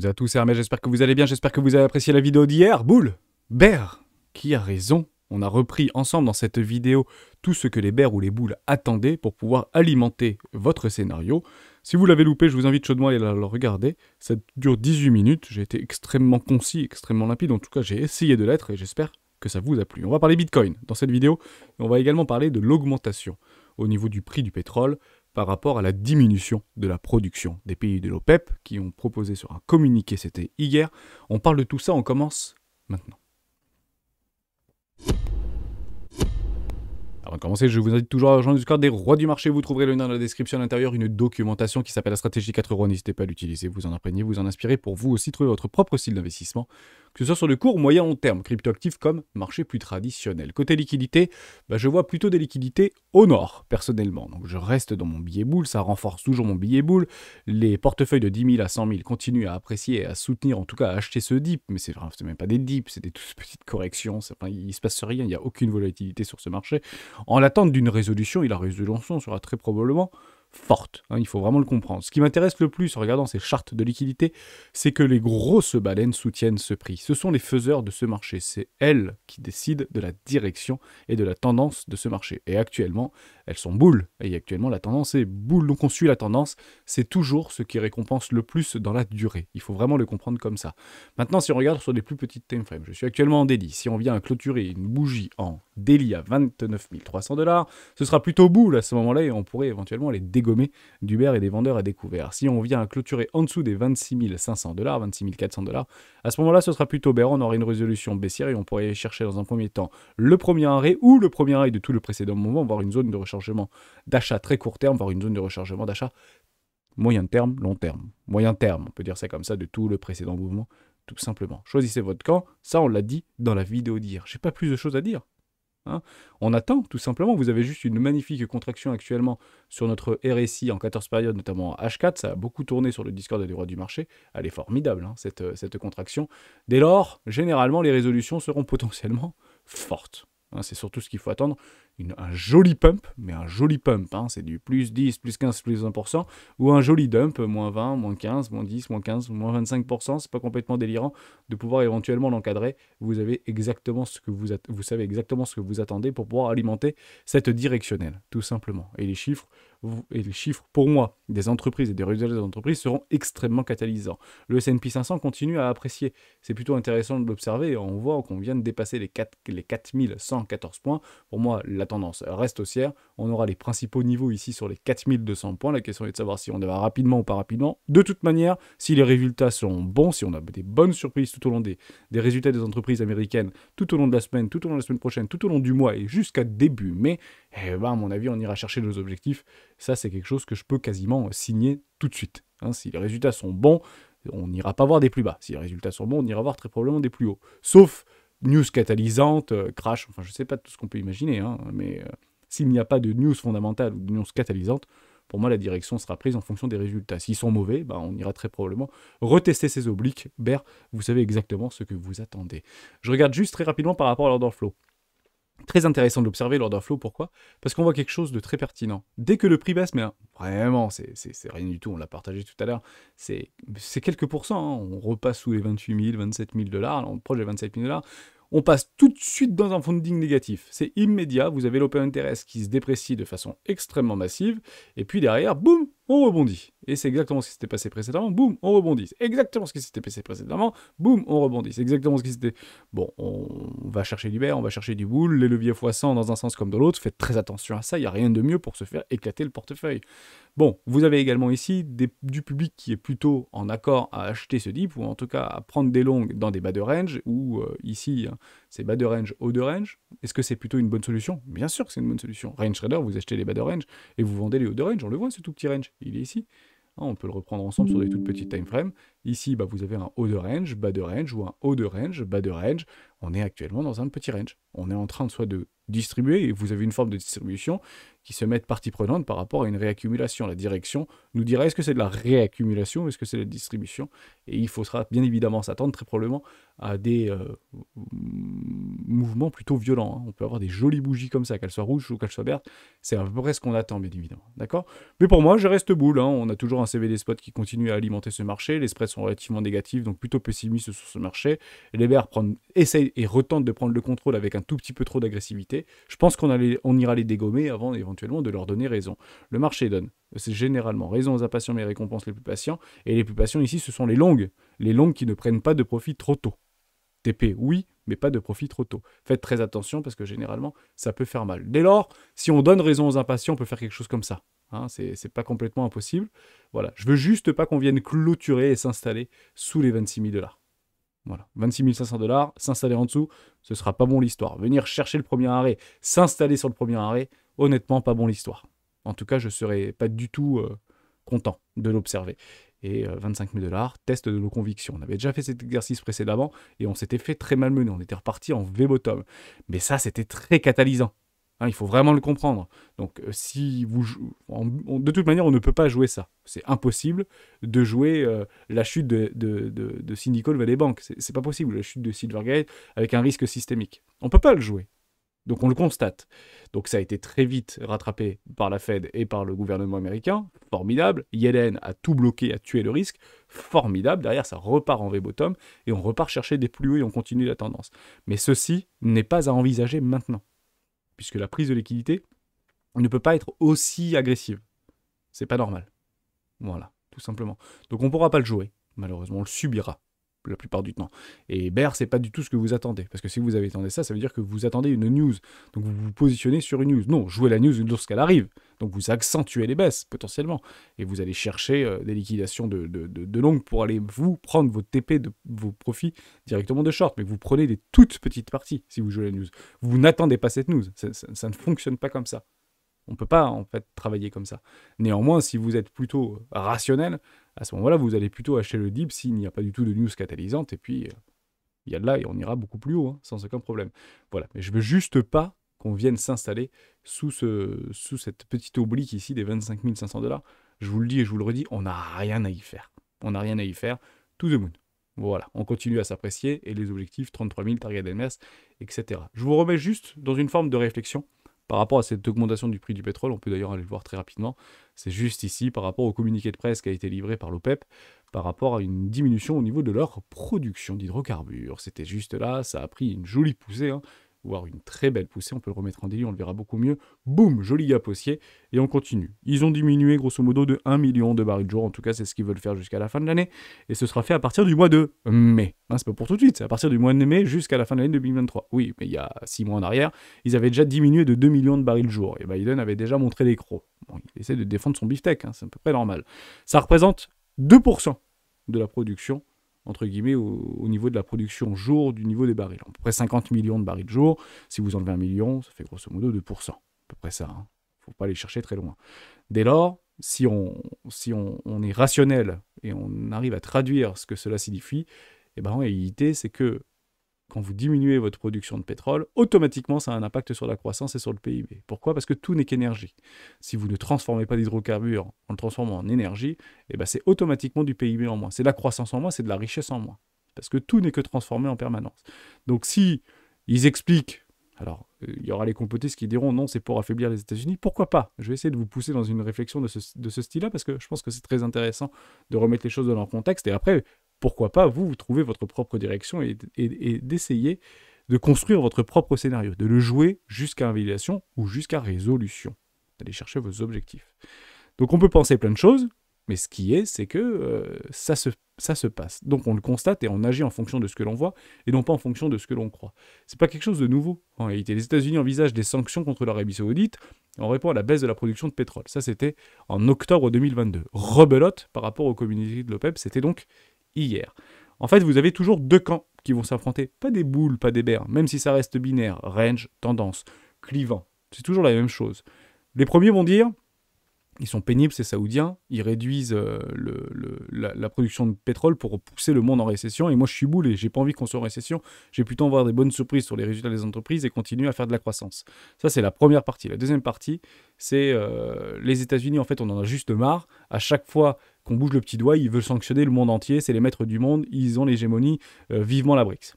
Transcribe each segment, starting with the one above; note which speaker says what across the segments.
Speaker 1: toutes et à tous, c'est Hermès, j'espère que vous allez bien, j'espère que vous avez apprécié la vidéo d'hier. Boule, bear, qui a raison? On a repris ensemble dans cette vidéo tout ce que les bears ou les boules attendaient pour pouvoir alimenter votre scénario. Si vous l'avez loupé, je vous invite chaudement à aller le regarder. Ça dure 18 minutes, j'ai été extrêmement concis, extrêmement limpide, en tout cas j'ai essayé de l'être et j'espère que ça vous a plu. On va parler Bitcoin dans cette vidéo, et on va également parler de l'augmentation au niveau du prix du pétrole par rapport à la diminution de la production des pays de l'OPEP qui ont proposé sur un communiqué, c'était hier. On parle de tout ça, on commence maintenant. Avant de commencer, je vous invite toujours à rejoindre le Discord des rois du marché. Vous trouverez le lien dans la description à l'intérieur, une documentation qui s'appelle la stratégie 4 euros. N'hésitez pas à l'utiliser, vous en imprégnez, vous en inspirez pour vous aussi trouver votre propre style d'investissement, que ce soit sur le court, moyen, long terme, cryptoactifs comme marché plus traditionnel. Côté liquidité, je vois plutôt des liquidités au nord, personnellement. Donc je reste dans mon billet boule, ça renforce toujours mon billet boule. Les portefeuilles de 10 000 à 100 000 continuent à apprécier et à soutenir, en tout cas à acheter ce dip, mais c'est même pas des dips, c'est des toutes petites corrections, il se passe rien, il n'y a aucune volatilité sur ce marché. En l'attente d'une résolution, et la résolution sera très probablement forte, il faut vraiment le comprendre. Ce qui m'intéresse le plus en regardant ces chartes de liquidité, c'est que les grosses baleines soutiennent ce prix. Ce sont les faiseurs de ce marché, c'est elles qui décident de la direction et de la tendance de ce marché. Et actuellement, elles sont boules, et actuellement la tendance est boule, donc on suit la tendance, c'est toujours ce qui récompense le plus dans la durée. Il faut vraiment le comprendre comme ça. Maintenant, si on regarde sur des plus petites timeframes, je suis actuellement en daily, si on vient à clôturer une bougie en daily à 29 300 $, ce sera plutôt boule à ce moment-là, et on pourrait éventuellement les dégommer du bear et des vendeurs à découvert. Si on vient à clôturer en dessous des 26 500 $, 26 400 $, à ce moment-là, ce sera plutôt bear, on aura une résolution baissière et on pourrait aller chercher dans un premier temps le premier arrêt ou le premier arrêt de tout le précédent moment, voire une zone de rechargement d'achat très court terme, voire une zone de rechargement d'achat moyen terme, long terme. Moyen terme, on peut dire ça comme ça, de tout le précédent mouvement, tout simplement. Choisissez votre camp, ça on l'a dit dans la vidéo d'hier. J'ai pas plus de choses à dire. On attend, tout simplement. Vous avez juste une magnifique contraction actuellement sur notre RSI en 14 périodes, notamment H4. Ça a beaucoup tourné sur le Discord des rois du marché. Elle est formidable, cette contraction. Dès lors, généralement, les résolutions seront potentiellement fortes. C'est surtout ce qu'il faut attendre. Un joli pump, mais un joli pump, c'est du plus 10, plus 15, plus 20%, ou un joli dump, moins 20, moins 15, moins 10, moins 15, moins 25%, c'est pas complètement délirant de pouvoir éventuellement l'encadrer. Vous avez exactement ce que vous savez exactement ce que vous attendez pour pouvoir alimenter cette directionnelle, tout simplement. Et les chiffres, pour moi, des entreprises et des résultats des entreprises seront extrêmement catalysants. Le S&P 500 continue à apprécier. C'est plutôt intéressant de l'observer. On voit qu'on vient de dépasser les 4114 points. Pour moi, la tendance reste haussière. On aura les principaux niveaux ici sur les 4200 points. La question est de savoir si on va rapidement ou pas rapidement. De toute manière, si les résultats sont bons, si on a des bonnes surprises tout au long des résultats des entreprises américaines, tout au long de la semaine, tout au long de la semaine prochaine, tout au long du mois et jusqu'à début mai, à mon avis, on ira chercher nos objectifs. Ça, c'est quelque chose que je peux quasiment signer tout de suite. Si les résultats sont bons, on n'ira pas voir des plus bas. Si les résultats sont bons, on ira voir très probablement des plus hauts. Sauf news catalysante, crash, enfin je sais pas tout ce qu'on peut imaginer, mais s'il n'y a pas de news fondamentale ou de news catalysante, pour moi la direction sera prise en fonction des résultats. S'ils sont mauvais, on ira très probablement retester ces obliques. Bear, vous savez exactement ce que vous attendez. Je regarde juste très rapidement par rapport à l'order flow. Très intéressant d'observer l'order flow, pourquoi? Parce qu'on voit quelque chose de très pertinent. Dès que le prix baisse, mais vraiment, c'est rien du tout, on l'a partagé tout à l'heure, c'est quelques pourcents, on repasse sous les 28 000, 27 000 $, on est proche des 27 000 $, on passe tout de suite dans un funding négatif. C'est immédiat, vous avez l'open interest qui se déprécie de façon extrêmement massive, et puis derrière, boum, on rebondit. Et c'est exactement ce qui s'était passé précédemment, boum, on rebondit. C'est exactement ce qui s'était passé précédemment, boum, on rebondit. C'est exactement ce qui s'était... Bon, on va chercher du bear, on va chercher du bull, les leviers x100 dans un sens comme dans l'autre, faites très attention à ça, il n'y a rien de mieux pour se faire éclater le portefeuille. Bon, vous avez également ici du public qui est plutôt en accord à acheter ce dip, ou en tout cas à prendre des longues dans des bas de range, ou ici, c'est bas de range, haut de range. Est-ce que c'est plutôt une bonne solution? Bien sûr que c'est une bonne solution. Range trader, vous achetez les bas de range, et vous vendez les hauts de range, on le voit ce tout petit range, il est ici. On peut le reprendre ensemble sur des toutes petites time frames. Ici, vous avez un haut de range, bas de range, ou un haut de range, bas de range. On est actuellement dans un petit range. On est en train de soit de distribuer, et vous avez une forme de distribution qui se met partie prenante par rapport à une réaccumulation. La direction nous dira est-ce que c'est de la réaccumulation ou est-ce que c'est de la distribution. Et il faudra bien évidemment s'attendre très probablement à des mouvements plutôt violents. On peut avoir des jolies bougies comme ça, qu'elles soient rouges ou qu'elles soient vertes. C'est à peu près ce qu'on attend, bien évidemment. D'accord? Mais pour moi, je reste boule. On a toujours un CVD spot qui continue à alimenter ce marché. Les spreads sont relativement négatives, donc plutôt pessimistes sur ce marché. Les bears essayent et retentent de prendre le contrôle avec un tout petit peu trop d'agressivité. Je pense qu'on ira les dégommer avant éventuellement de leur donner raison. Le marché donne, c'est généralement raison aux impatients mais récompense les plus patients. Et les plus patients ici, ce sont les longues qui ne prennent pas de profit trop tôt. TP, oui, mais pas de profit trop tôt. Faites très attention parce que généralement, ça peut faire mal. Dès lors, si on donne raison aux impatients, on peut faire quelque chose comme ça. Hein, c'est pas complètement impossible. Voilà. Je veux juste pas qu'on vienne clôturer et s'installer sous les 26 000 $. Voilà. 26 500 $, s'installer en dessous, ce sera pas bon l'histoire. Venir chercher le premier arrêt, s'installer sur le premier arrêt, honnêtement, pas bon l'histoire. En tout cas, je serais pas du tout content de l'observer. Et 25 000 $, test de nos convictions. On avait déjà fait cet exercice précédemment et on s'était fait très malmener. On était reparti en V-bottom. Mais ça, c'était très catalysant. Hein, il faut vraiment le comprendre. Donc, si vous de toute manière, on ne peut pas jouer ça. C'est impossible de jouer la chute de Silicon Valley Bank. C'est pas possible, la chute de Silvergate avec un risque systémique. On ne peut pas le jouer. Donc on le constate. Donc ça a été très vite rattrapé par la Fed et par le gouvernement américain. Formidable. Yellen a tout bloqué, a tué le risque. Formidable. Derrière, ça repart en V-bottom et on repart chercher des plus hauts et on continue la tendance. Mais ceci n'est pas à envisager maintenant. Puisque la prise de liquidité ne peut pas être aussi agressive. C'est pas normal. Voilà, tout simplement. Donc on ne pourra pas le jouer. Malheureusement, on le subira la plupart du temps. Et bear, c'est pas du tout ce que vous attendez. Parce que si vous attendez ça, ça veut dire que vous attendez une news. Donc vous vous positionnez sur une news. Non, jouez la news lorsqu'elle arrive. Donc vous accentuez les baisses, potentiellement. Et vous allez chercher des liquidations de longues pour aller vous prendre vos TP, vos profits directement de short. Mais vous prenez des toutes petites parties si vous jouez la news. Vous n'attendez pas cette news. Ça ne fonctionne pas comme ça. On ne peut pas, en fait, travailler comme ça. Néanmoins, si vous êtes plutôt rationnel, à ce moment-là, vous allez plutôt acheter le dip s'il n'y a pas du tout de news catalysante. Et puis, il y a de là et on ira beaucoup plus haut, hein, sans aucun problème. Voilà. Mais je veux juste pas qu'on vienne s'installer sous cette petite oblique ici des 25 500 $. Je vous le dis et je vous le redis, on n'a rien à y faire. On n'a rien à y faire. To the moon. Voilà. On continue à s'apprécier et les objectifs, 33 000, target MS, etc. Je vous remets juste dans une forme de réflexion. Par rapport à cette augmentation du prix du pétrole, on peut d'ailleurs aller le voir très rapidement, c'est juste ici par rapport au communiqué de presse qui a été livré par l'OPEP, par rapport à une diminution au niveau de leur production d'hydrocarbures. C'était juste là, ça a pris une jolie poussée, hein, voire une très belle poussée, on peut le remettre en délit, on le verra beaucoup mieux. Boum, joli gap haussier, et on continue. Ils ont diminué grosso modo de 1 million de barils de jour, en tout cas c'est ce qu'ils veulent faire jusqu'à la fin de l'année, et ce sera fait à partir du mois de mai. Hein, c'est pas pour tout de suite, c'est à partir du mois de mai jusqu'à la fin de l'année 2023. Oui, mais il y a 6 mois en arrière, ils avaient déjà diminué de 2 millions de barils de jour, et Biden avait déjà montré les crocs. Bon, il essaie de défendre son beefsteak, hein, c'est à peu près normal. Ça représente 2% de la production, entre guillemets, au niveau de la production jour du niveau des barils. À peu près 50 millions de barils jour. Si vous enlevez 1 million, ça fait grosso modo 2%. À peu près ça. Hein. Faut pas aller chercher très loin. Dès lors, si on est rationnel et on arrive à traduire ce que cela signifie, eh ben, en réalité, c'est que quand vous diminuez votre production de pétrole, automatiquement, ça a un impact sur la croissance et sur le PIB. Pourquoi ? Parce que tout n'est qu'énergie. Si vous ne transformez pas d'hydrocarbures en le transformant en énergie, eh ben c'est automatiquement du PIB en moins. C'est de la croissance en moins, c'est de la richesse en moins. Parce que tout n'est que transformé en permanence. Donc si ils expliquent, alors il y aura les complotistes qui diront non, c'est pour affaiblir les États-Unis, pourquoi pas ? Je vais essayer de vous pousser dans une réflexion de ce style-là, parce que je pense que c'est très intéressant de remettre les choses dans leur contexte. Et après, pourquoi pas, vous trouvez votre propre direction et d'essayer de construire votre propre scénario, de le jouer jusqu'à invalidation ou jusqu'à résolution, d'aller chercher vos objectifs. Donc on peut penser plein de choses, mais ce qui est, c'est que ça se passe. Donc on le constate et on agit en fonction de ce que l'on voit et non pas en fonction de ce que l'on croit. C'est pas quelque chose de nouveau. En réalité, les États-Unis envisagent des sanctions contre l'Arabie Saoudite en réponse à la baisse de la production de pétrole. Ça, c'était en octobre 2022. Rebelote par rapport au communiqué de l'OPEP, c'était donc hier. En fait, vous avez toujours deux camps qui vont s'affronter. Pas des boules, pas des bears, même si ça reste binaire, range, tendance, clivant. C'est toujours la même chose. Les premiers vont dire, ils sont pénibles, ces Saoudiens, ils réduisent la production de pétrole pour pousser le monde en récession, et moi je suis boule et j'ai pas envie qu'on soit en récession, j'ai plutôt avoir des bonnes surprises sur les résultats des entreprises et continuer à faire de la croissance. Ça c'est la première partie. La deuxième partie, c'est les États-Unis, en fait on en a juste marre, à chaque fois qu'on bouge le petit doigt, ils veulent sanctionner le monde entier, c'est les maîtres du monde, ils ont l'hégémonie, vivement la BRICS.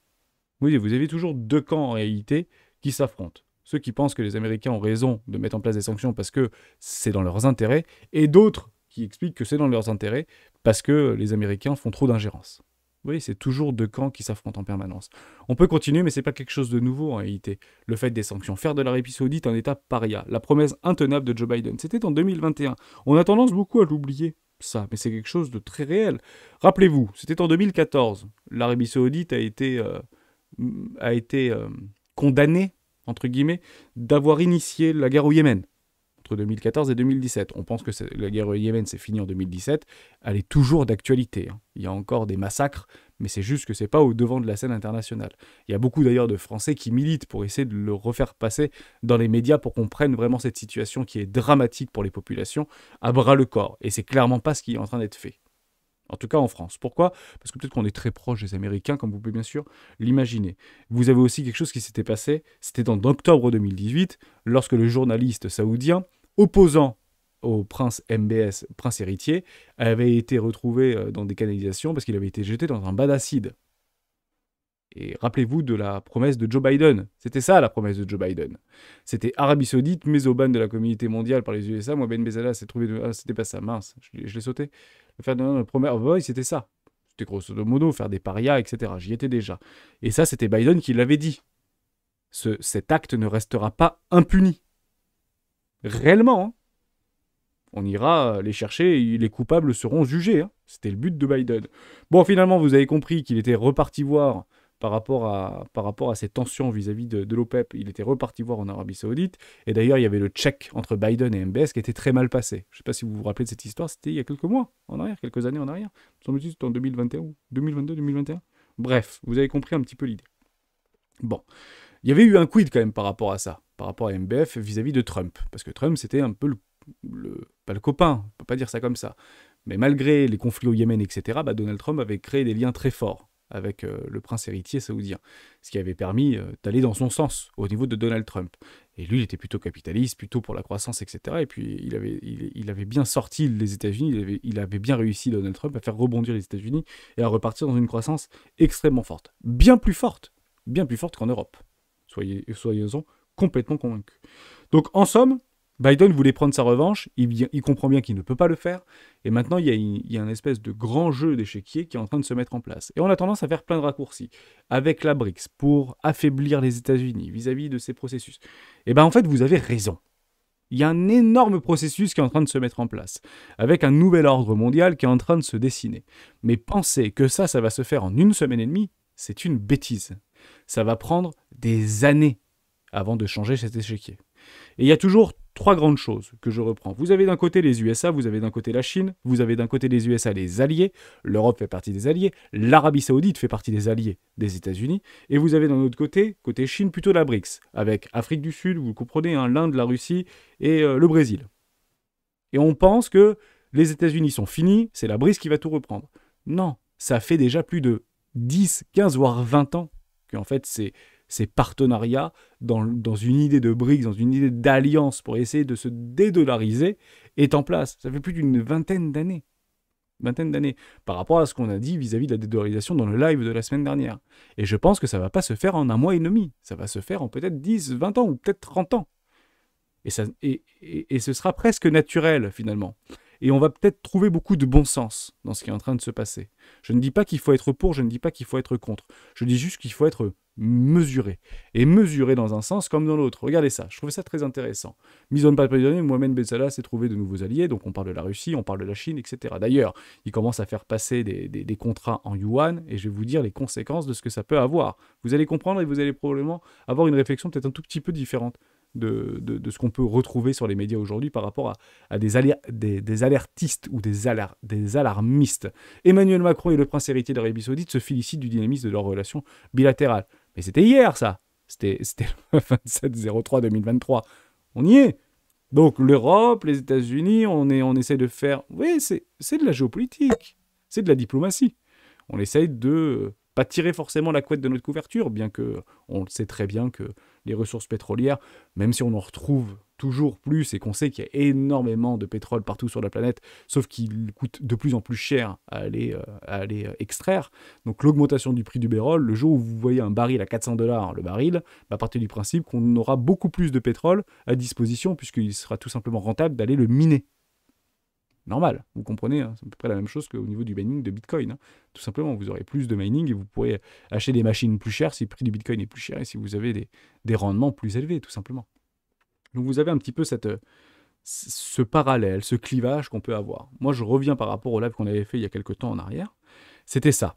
Speaker 1: Oui, vous avez toujours deux camps en réalité qui s'affrontent. Ceux qui pensent que les Américains ont raison de mettre en place des sanctions parce que c'est dans leurs intérêts, et d'autres qui explique que c'est dans leurs intérêts parce que les Américains font trop d'ingérence. Vous voyez, c'est toujours deux camps qui s'affrontent en permanence. On peut continuer, mais c'est pas quelque chose de nouveau en réalité. Le fait des sanctions, faire de l'Arabie Saoudite un État paria, la promesse intenable de Joe Biden, c'était en 2021. On a tendance beaucoup à l'oublier, ça, mais c'est quelque chose de très réel. Rappelez-vous, c'était en 2014. L'Arabie Saoudite a été condamnée, entre guillemets, d'avoir initié la guerre au Yémen. Entre 2014 et 2017. On pense que la guerre au Yémen s'est finie en 2017. Elle est toujours d'actualité. Il y a encore des massacres, mais c'est juste que c'est pas au devant de la scène internationale. Il y a beaucoup d'ailleurs de Français qui militent pour essayer de le refaire passer dans les médias pour qu'on prenne vraiment cette situation qui est dramatique pour les populations à bras le corps. Et c'est clairement pas ce qui est en train d'être fait. En tout cas en France. Pourquoi ? Parce que peut-être qu'on est très proche des Américains, comme vous pouvez bien sûr l'imaginer. Vous avez aussi quelque chose qui s'était passé, c'était en octobre 2018, lorsque le journaliste saoudien, opposant au prince MBS, prince héritier, avait été retrouvé dans des canalisations parce qu'il avait été jeté dans un bain d'acide. Et rappelez-vous de la promesse de Joe Biden. C'était ça la promesse de Joe Biden. C'était Arabie Saoudite, mise au ban de la communauté mondiale par les USA. Moi, Ben Bezalel s'est trouvé... Ah, c'était pas ça, mince, je l'ai sauté. Faire de première... Oh, oui, c'était ça. C'était grosso modo, faire des parias, etc. J'y étais déjà. Et ça, c'était Biden qui l'avait dit. Cet acte ne restera pas impuni. Réellement, hein. On ira les chercher et les coupables seront jugés. Hein. C'était le but de Biden. Bon, finalement, vous avez compris qu'il était reparti voir par rapport à ces tensions vis-à-vis de l'OPEP. Il était reparti voir en Arabie Saoudite. Et d'ailleurs, il y avait le check entre Biden et MBS qui était très mal passé. Je ne sais pas si vous vous rappelez de cette histoire. C'était il y a quelques mois en arrière, quelques années en arrière. Semble-t-il, c'était en 2021 ou 2022, 2021. Bref, vous avez compris un petit peu l'idée. Bon. Il y avait eu un quid quand même par rapport à ça, par rapport à MBF vis-à-vis de Trump. Parce que Trump, c'était un peu pas le copain, on peut pas dire ça comme ça. Mais malgré les conflits au Yémen, etc., Donald Trump avait créé des liens très forts avec le prince héritier saoudien. Ce qui avait permis d'aller dans son sens au niveau de Donald Trump. Et lui, il était plutôt capitaliste, plutôt pour la croissance, etc. Et puis, il avait bien sorti les États-Unis, il avait bien réussi, Donald Trump, à faire rebondir les États-Unis et à repartir dans une croissance extrêmement forte. Bien plus forte qu'en Europe. Soyez-en complètement convaincus. Donc, en somme, Biden voulait prendre sa revanche, il comprend bien qu'il ne peut pas le faire, et maintenant il y a un espèce de grand jeu d'échiquier qui est en train de se mettre en place. Et on a tendance à faire plein de raccourcis avec la BRICS pour affaiblir les États-Unis vis-à-vis de ces processus. Et bien en fait, vous avez raison. Il y a un énorme processus qui est en train de se mettre en place, avec un nouvel ordre mondial qui est en train de se dessiner. Mais penser que ça va se faire en 1 semaine et demie, c'est une bêtise. Ça va prendre des années avant de changer cet échiquier. Et il y a toujours 3 grandes choses que je reprends. Vous avez d'un côté les USA, vous avez d'un côté la Chine, vous avez d'un côté les USA les alliés, l'Europe fait partie des alliés, l'Arabie Saoudite fait partie des alliés des États-Unis, et vous avez d'un autre côté Chine, plutôt la BRICS, avec Afrique du Sud, vous comprenez, hein, l'Inde, la Russie et le Brésil. Et on pense que les États-Unis sont finis, c'est la BRICS qui va tout reprendre. Non, ça fait déjà plus de 10, 15, voire 20 ans qu'en fait ces partenariats dans une idée de BRICS, dans une idée d'alliance pour essayer de se dédollariser, est en place. Ça fait plus d'une vingtaine d'années. Par rapport à ce qu'on a dit vis-à-vis de la dédollarisation dans le live de la semaine dernière. Et je pense que ça ne va pas se faire en 1 mois et demi. Ça va se faire en peut-être 10, 20 ans ou peut-être 30 ans. Et ce sera presque naturel finalement. Et on va peut-être trouver beaucoup de bon sens dans ce qui est en train de se passer. Je ne dis pas qu'il faut être pour, je ne dis pas qu'il faut être contre. Je dis juste qu'il faut être mesuré. Et mesuré dans un sens comme dans l'autre. Regardez ça, je trouvais ça très intéressant. Mise en papier donné, Mohamed Ben Salah s'est trouvé de nouveaux alliés, donc on parle de la Russie, on parle de la Chine, etc. D'ailleurs, il commence à faire passer des contrats en yuan, et je vais vous dire les conséquences de ce que ça peut avoir. Vous allez comprendre et vous allez probablement avoir une réflexion peut-être un tout petit peu différente de ce qu'on peut retrouver sur les médias aujourd'hui par rapport à des alertistes ou des alarmistes. Emmanuel Macron et le prince héritier d'Arabie Saoudite se félicitent du dynamisme de leur relation bilatérale. Mais c'était hier, ça. C'était le 27/03/2023. On y est. Donc l'Europe, les États-Unis, on essaie de faire... Oui, c'est de la géopolitique. C'est de la diplomatie. On essaye de pas tirer forcément la couette de notre couverture, bien que on le sait très bien que les ressources pétrolières, même si on en retrouve toujours plus et qu'on sait qu'il y a énormément de pétrole partout sur la planète, sauf qu'il coûte de plus en plus cher à aller extraire. Donc l'augmentation du prix du pétrole, le jour où vous voyez un baril à 400 $ le baril, partez du principe qu'on aura beaucoup plus de pétrole à disposition puisqu'il sera tout simplement rentable d'aller le miner. Normal, vous comprenez, hein, c'est à peu près la même chose qu'au niveau du mining de Bitcoin. Hein. Tout simplement, vous aurez plus de mining et vous pourrez acheter des machines plus chères si le prix du Bitcoin est plus cher et si vous avez des rendements plus élevés, tout simplement. Donc vous avez un petit peu ce parallèle, ce clivage qu'on peut avoir. Moi, je reviens par rapport au live qu'on avait fait il y a quelques temps en arrière. C'était ça.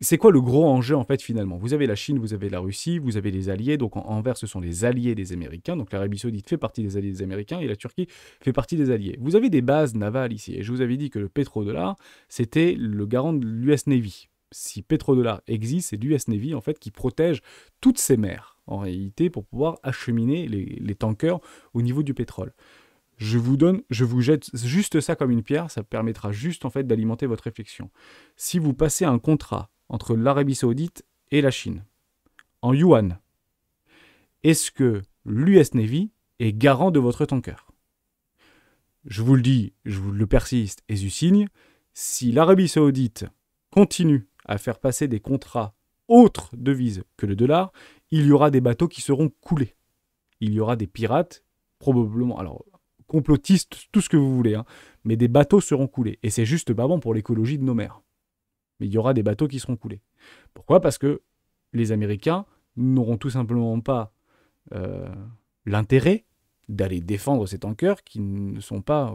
Speaker 1: C'est quoi le gros enjeu en fait finalement? Vous avez la Chine, vous avez la Russie, vous avez les alliés, donc en vert ce sont les alliés des Américains, donc l'Arabie Saoudite fait partie des alliés des Américains et la Turquie fait partie des alliés. Vous avez des bases navales ici, et je vous avais dit que le pétrodollar, c'était le garant de l'US Navy. Si pétrodollar existe, c'est l'US Navy en fait qui protège toutes ces mers en réalité pour pouvoir acheminer les tankers au niveau du pétrole. Je vous jette juste ça comme une pierre, ça permettra juste en fait d'alimenter votre réflexion. Si vous passez un contrat entre l'Arabie Saoudite et la Chine en yuan, est-ce que l'US Navy est garant de votre tanker? Je vous le dis, je vous le persiste et je signe, si l'Arabie Saoudite continue à faire passer des contrats autres devises que le dollar, il y aura des bateaux qui seront coulés. Il y aura des pirates, probablement, alors complotistes, tout ce que vous voulez, hein, mais des bateaux seront coulés. Et c'est juste pas bon pour l'écologie de nos mers. Mais il y aura des bateaux qui seront coulés. Pourquoi? Parce que les Américains n'auront tout simplement pas l'intérêt d'aller défendre ces tankers qui ne sont pas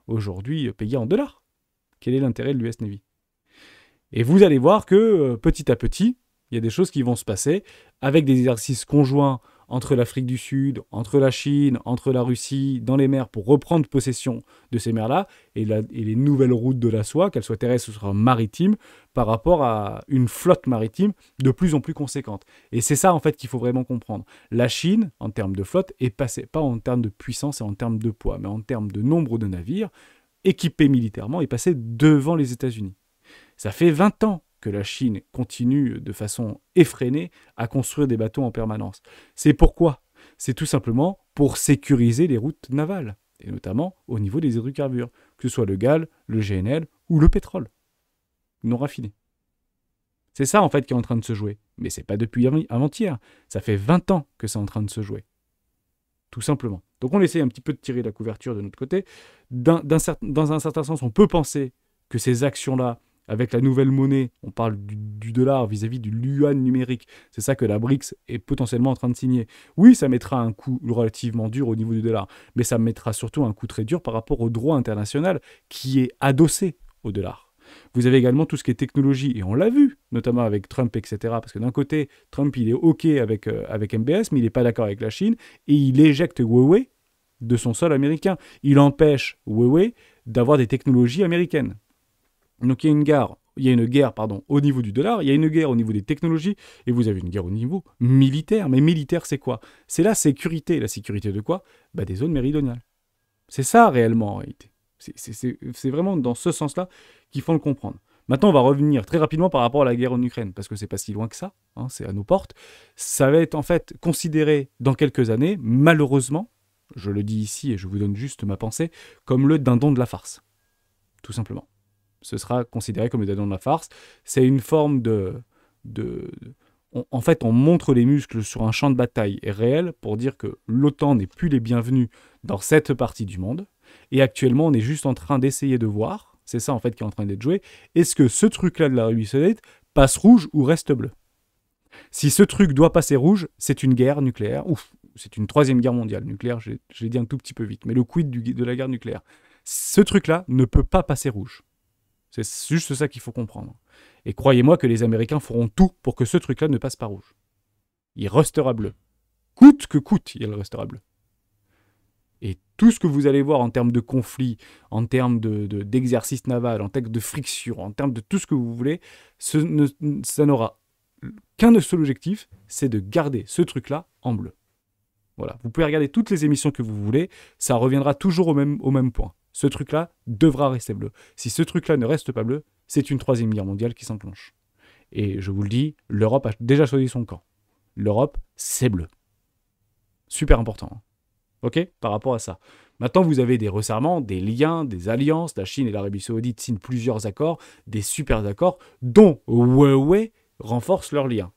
Speaker 1: aujourd'hui payés en dollars. Quel est l'intérêt de l'US Navy? Et vous allez voir que petit à petit, il y a des choses qui vont se passer avec des exercices conjoints entre l'Afrique du Sud, entre la Chine, entre la Russie, dans les mers, pour reprendre possession de ces mers-là, et les nouvelles routes de la soie, qu'elles soient terrestres ou soient maritimes, par rapport à une flotte maritime de plus en plus conséquente. Et c'est ça, en fait, qu'il faut vraiment comprendre. La Chine, en termes de flotte, est passée, pas en termes de puissance et en termes de poids, mais en termes de nombre de navires, équipés militairement, est passée devant les États-Unis. Ça fait 20 ans que la Chine continue de façon effrénée à construire des bateaux en permanence. C'est pourquoi? C'est tout simplement pour sécuriser les routes navales, et notamment au niveau des hydrocarbures, que ce soit le gaz, le GNL ou le pétrole non raffiné. C'est ça en fait qui est en train de se jouer. Mais c'est pas depuis avant-hier. Ça fait 20 ans que c'est en train de se jouer. Tout simplement. Donc on essaie un petit peu de tirer la couverture de notre côté. Dans un certain sens, on peut penser que ces actions-là, avec la nouvelle monnaie, on parle du dollar vis-à-vis du yuan numérique, c'est ça que la BRICS est potentiellement en train de signer. Oui, ça mettra un coup relativement dur au niveau du dollar, mais ça mettra surtout un coup très dur par rapport au droit international qui est adossé au dollar. Vous avez également tout ce qui est technologie, et on l'a vu, notamment avec Trump, etc. Parce que d'un côté, Trump, il est OK avec MBS, mais il n'est pas d'accord avec la Chine, et il éjecte Huawei de son sol américain. Il empêche Huawei d'avoir des technologies américaines. Donc il y a une guerre au niveau du dollar, il y a une guerre au niveau des technologies, et vous avez une guerre au niveau militaire. Mais militaire, c'est quoi? C'est la sécurité. La sécurité de quoi? Des zones méridionales. C'est ça réellement en réalité. C'est vraiment dans ce sens-là qu'il faut le comprendre. Maintenant, on va revenir très rapidement par rapport à la guerre en Ukraine, parce que c'est pas si loin que ça, hein, c'est à nos portes. Ça va être en fait considéré dans quelques années, malheureusement, je le dis ici et je vous donne juste ma pensée, comme le dindon de la farce. Tout simplement. Ce sera considéré comme le dindon de la farce. C'est une forme en fait, on montre les muscles sur un champ de bataille réel pour dire que l'OTAN n'est plus les bienvenus dans cette partie du monde. Et actuellement, on est juste en train d'essayer de voir, c'est ça en fait qui est en train d'être joué, est-ce que ce truc-là de l'Arabie Saoudite passe rouge ou reste bleu? Si ce truc doit passer rouge, c'est une guerre nucléaire. C'est une troisième guerre mondiale nucléaire, je l'ai dit un tout petit peu vite, mais le quid de la guerre nucléaire. Ce truc-là ne peut pas passer rouge. C'est juste ça qu'il faut comprendre. Et croyez-moi que les Américains feront tout pour que ce truc-là ne passe pas rouge. Il restera bleu. Coûte que coûte, il restera bleu. Et tout ce que vous allez voir en termes de conflit, en termes d'exercice naval, en termes de friction, en termes de tout ce que vous voulez, ça n'aura qu'un seul objectif, c'est de garder ce truc-là en bleu. Voilà. Vous pouvez regarder toutes les émissions que vous voulez, ça reviendra toujours au même point. Ce truc-là devra rester bleu. Si ce truc-là ne reste pas bleu, c'est une troisième guerre mondiale qui s'enclenche. Et je vous le dis, l'Europe a déjà choisi son camp. L'Europe, c'est bleu. Super important. Ok? Par rapport à ça. Maintenant, vous avez des resserrements, des liens, des alliances. La Chine et l'Arabie Saoudite signent plusieurs accords, des super accords, dont Huawei renforce leurs liens.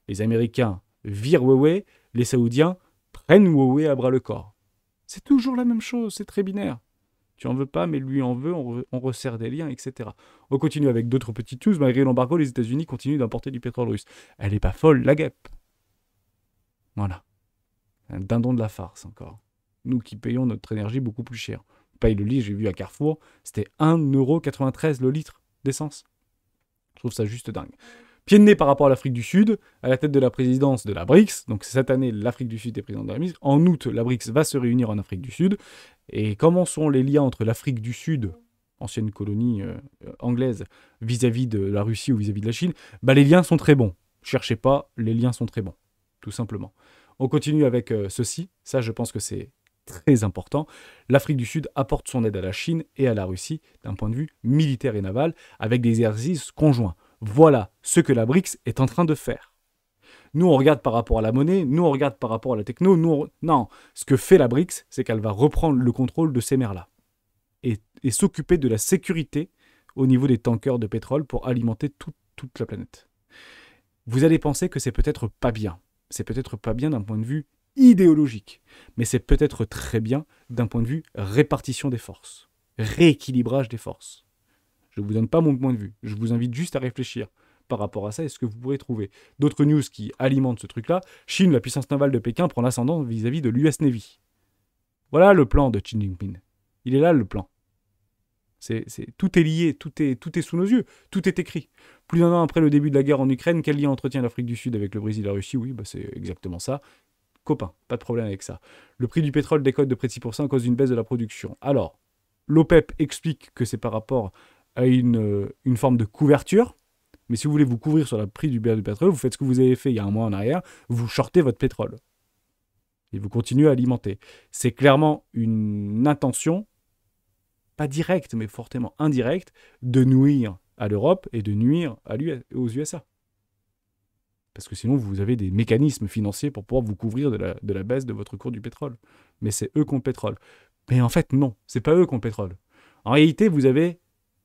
Speaker 1: Les Américains virent Huawei, les Saoudiens prennent Huawei à bras le corps. C'est toujours la même chose, c'est très binaire. Tu en veux pas, mais lui en veut, on resserre des liens, etc. On continue avec d'autres petites news. Malgré l'embargo, les États-Unis continuent d'importer du pétrole russe. Elle est pas folle, la guêpe. Voilà. Un dindon de la farce, encore. Nous qui payons notre énergie beaucoup plus cher. On paye le litre, j'ai vu à Carrefour, c'était 1,93 € le litre d'essence. Je trouve ça juste dingue. Pied de nez par rapport à l'Afrique du Sud, à la tête de la présidence de la BRICS. Donc cette année, l'Afrique du Sud est présidente de la BRICS. En août, la BRICS va se réunir en Afrique du Sud. Et comment sont les liens entre l'Afrique du Sud, ancienne colonie anglaise, vis-à-vis de la Russie ou vis-à-vis de la Chine? Les liens sont très bons. Cherchez pas, les liens sont très bons. Tout simplement. On continue avec ceci. Ça, je pense que c'est très important. L'Afrique du Sud apporte son aide à la Chine et à la Russie d'un point de vue militaire et naval avec des exercices conjoints. Voilà ce que la BRICS est en train de faire. Nous, on regarde par rapport à la monnaie, nous, on regarde par rapport à la techno. Non, ce que fait la BRICS, c'est qu'elle va reprendre le contrôle de ces mers-là et s'occuper de la sécurité au niveau des tankers de pétrole pour alimenter toute la planète. Vous allez penser que c'est peut-être pas bien. C'est peut-être pas bien d'un point de vue idéologique, mais c'est peut-être très bien d'un point de vue répartition des forces, rééquilibrage des forces. Je ne vous donne pas mon point de vue, je vous invite juste à réfléchir par rapport à ça et ce que vous pourrez trouver. D'autres news qui alimentent ce truc-là, Chine, la puissance navale de Pékin, prend l'ascendant vis-à-vis de l'US Navy. Voilà le plan de Xi Jinping. Il est là le plan. Tout est lié, tout est sous nos yeux, tout est écrit. Plus d'un an après le début de la guerre en Ukraine, quel lien entretient l'Afrique du Sud avec le Brésil et la Russie? Oui, c'est exactement ça. Copain, pas de problème avec ça. Le prix du pétrole décolle de près de 6% à cause d'une baisse de la production. Alors, l'OPEP explique que c'est par rapport à une forme de couverture, mais si vous voulez vous couvrir sur le prix du pétrole, vous faites ce que vous avez fait il y a un mois en arrière, vous shortez votre pétrole. Et vous continuez à alimenter. C'est clairement une intention, pas directe, mais fortement indirecte, de nuire à l'Europe et de nuire aux USA. Parce que sinon, vous avez des mécanismes financiers pour pouvoir vous couvrir de la baisse de votre cours du pétrole. Mais c'est eux qui ont le pétrole. Mais en fait, non, c'est pas eux qui ont le pétrole. En réalité, vous avez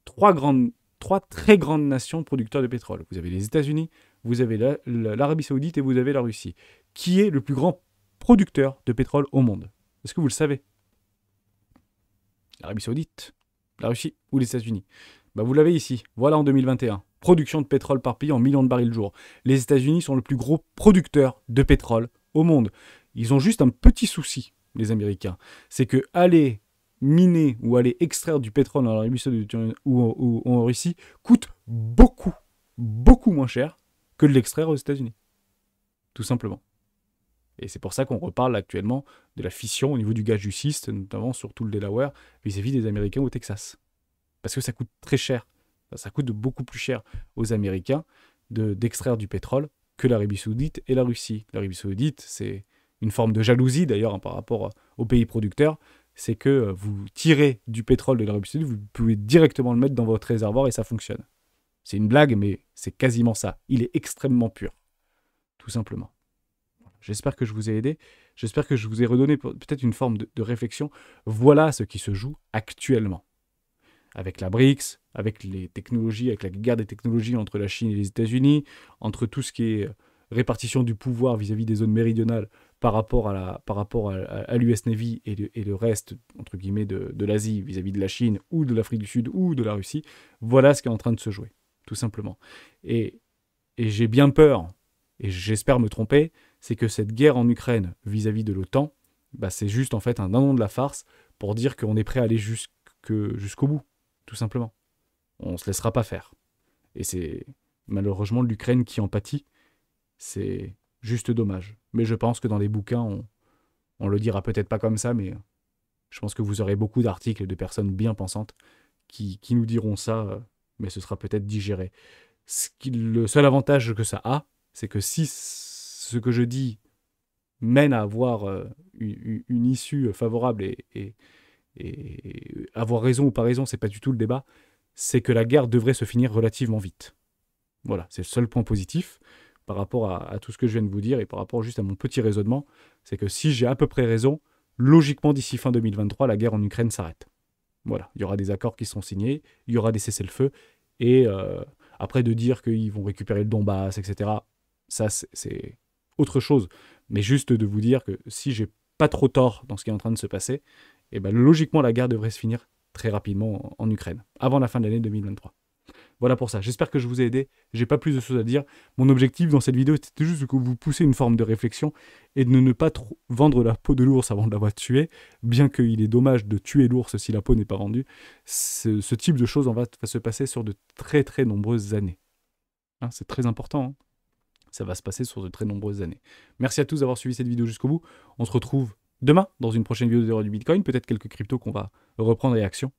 Speaker 1: trois très grandes nations producteurs de pétrole. Vous avez les États-Unis, vous avez l'Arabie Saoudite et vous avez la Russie. Qui est le plus grand producteur de pétrole au monde? Est-ce que vous le savez? L'Arabie Saoudite, la Russie ou les États-Unis? Vous l'avez ici. Voilà en 2021. Production de pétrole par pays en millions de barils le jour. Les États-Unis sont le plus gros producteur de pétrole au monde. Ils ont juste un petit souci, les Américains. C'est que aller miner ou aller extraire du pétrole en Arabie Saoudite ou en Russie coûte beaucoup moins cher que de l'extraire aux États-Unis. Tout simplement. Et c'est pour ça qu'on reparle actuellement de la fission au niveau du gaz du schiste, notamment sur tout le Delaware, vis-à-vis des Américains au Texas. Parce que ça coûte très cher. Ça coûte beaucoup plus cher aux Américains d'extraire du pétrole que l'Arabie Saoudite et la Russie. L'Arabie Saoudite, c'est une forme de jalousie d'ailleurs par rapport aux pays producteurs. C'est que vous tirez du pétrole de l'Arabie Saoudite, vous pouvez directement le mettre dans votre réservoir et ça fonctionne. C'est une blague, mais c'est quasiment ça. Il est extrêmement pur. Tout simplement. J'espère que je vous ai aidé. J'espère que je vous ai redonné peut-être une forme de réflexion. Voilà ce qui se joue actuellement. Avec la BRICS, avec les technologies, avec la guerre des technologies entre la Chine et les États-Unis, entre tout ce qui est répartition du pouvoir vis-à-vis des zones méridionales par rapport à l'US Navy et le reste, entre guillemets, de l'Asie vis-à-vis de la Chine ou de l'Afrique du Sud ou de la Russie, voilà ce qui est en train de se jouer, tout simplement. Et j'ai bien peur, et j'espère me tromper, c'est que cette guerre en Ukraine vis-à-vis de l'OTAN, c'est juste en fait un dindon de la farce pour dire qu'on est prêt à aller jusqu'au bout, tout simplement. On ne se laissera pas faire. Et c'est malheureusement l'Ukraine qui en pâtit. C'est juste dommage. Mais je pense que dans les bouquins, on le dira peut-être pas comme ça, mais je pense que vous aurez beaucoup d'articles de personnes bien pensantes qui nous diront ça, mais ce sera peut-être digéré. Le seul avantage que ça a, c'est que si ce que je dis mène à avoir une issue favorable et avoir raison ou pas raison, c'est pas du tout le débat, c'est que la guerre devrait se finir relativement vite. Voilà, c'est le seul point positif par rapport à tout ce que je viens de vous dire et par rapport juste à mon petit raisonnement, c'est que si j'ai à peu près raison, logiquement d'ici fin 2023, la guerre en Ukraine s'arrête. Voilà, il y aura des accords qui seront signés, il y aura des cessez-le-feu, et après de dire qu'ils vont récupérer le Donbass, etc., ça c'est autre chose. Mais juste de vous dire que si j'ai pas trop tort dans ce qui est en train de se passer, et logiquement la guerre devrait se finir très rapidement en Ukraine, avant la fin de l'année 2023. Voilà pour ça, j'espère que je vous ai aidé, j'ai pas plus de choses à dire. Mon objectif dans cette vidéo, c'était juste que vous poussiez une forme de réflexion et de ne pas trop vendre la peau de l'ours avant de l'avoir tué, bien qu'il est dommage de tuer l'ours si la peau n'est pas vendue. Ce type de choses va se passer sur de très très nombreuses années. Hein, c'est très important, hein. Ça va se passer sur de très nombreuses années. Merci à tous d'avoir suivi cette vidéo jusqu'au bout. On se retrouve demain dans une prochaine vidéo de l'heure du Bitcoin, peut-être quelques cryptos qu'on va reprendre et actions.